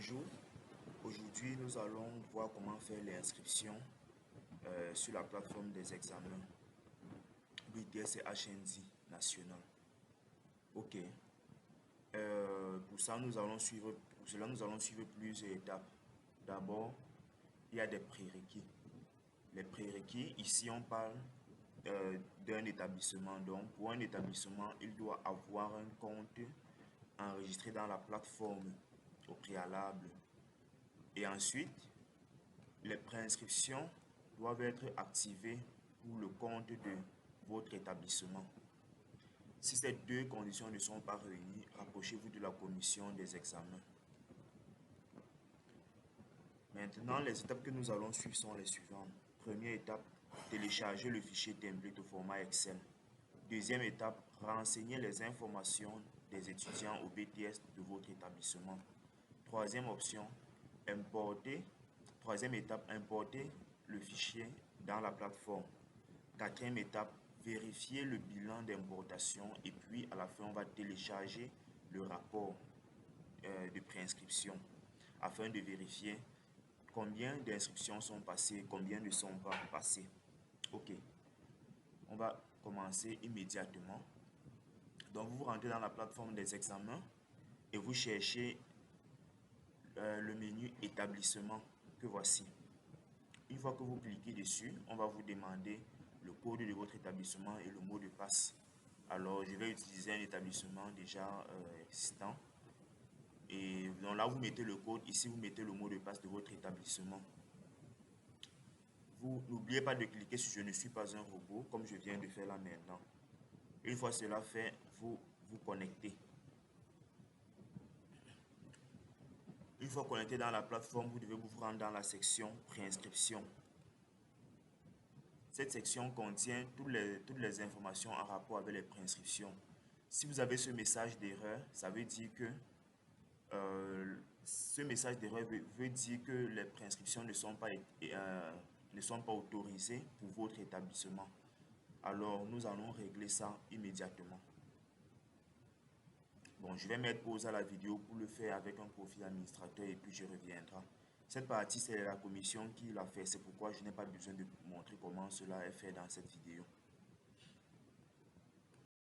Bonjour, aujourd'hui nous allons voir comment faire l'inscription sur la plateforme des examens BTS et HND national. Ok, pour cela nous allons suivre plusieurs étapes. D'abord, il y a des prérequis. Les prérequis, ici on parle d'un établissement. Donc pour un établissement, il doit avoir un compte enregistré dans la plateforme au préalable. Et ensuite, les préinscriptions doivent être activées pour le compte de votre établissement. Si ces deux conditions ne sont pas réunies, rapprochez-vous de la commission des examens. Maintenant, les étapes que nous allons suivre sont les suivantes. Première étape, télécharger le fichier template au format Excel. Deuxième étape, renseigner les informations des étudiants au BTS de votre établissement. Troisième option, troisième étape, importer le fichier dans la plateforme. Quatrième étape, vérifier le bilan d'importation et puis à la fin, on va télécharger le rapport de préinscription afin de vérifier combien d'inscriptions sont passées, combien ne sont pas passées. Ok, on va commencer immédiatement. Donc, vous rentrez dans la plateforme des examens et vous cherchez le menu établissement que voici. Une fois que vous cliquez dessus, on va vous demander le code de votre établissement et le mot de passe. Alors, je vais utiliser un établissement déjà existant. Et donc là, vous mettez le code. Ici, vous mettez le mot de passe de votre établissement. Vous n'oubliez pas de cliquer sur « Je ne suis pas un robot » comme je viens de faire là maintenant. Une fois cela fait, vous vous connectez. Une fois connecté dans la plateforme, vous devez vous rendre dans la section préinscription. Cette section contient toutes les informations en rapport avec les préinscriptions. Si vous avez ce message d'erreur, ça veut dire que veut dire que les préinscriptions ne sont pas autorisées pour votre établissement. Alors, nous allons régler ça immédiatement. Bon, je vais mettre pause à la vidéo pour le faire avec un profil administrateur et puis je reviendrai. Cette partie, c'est la commission qui l'a fait. C'est pourquoi je n'ai pas besoin de vous montrer comment cela est fait dans cette vidéo.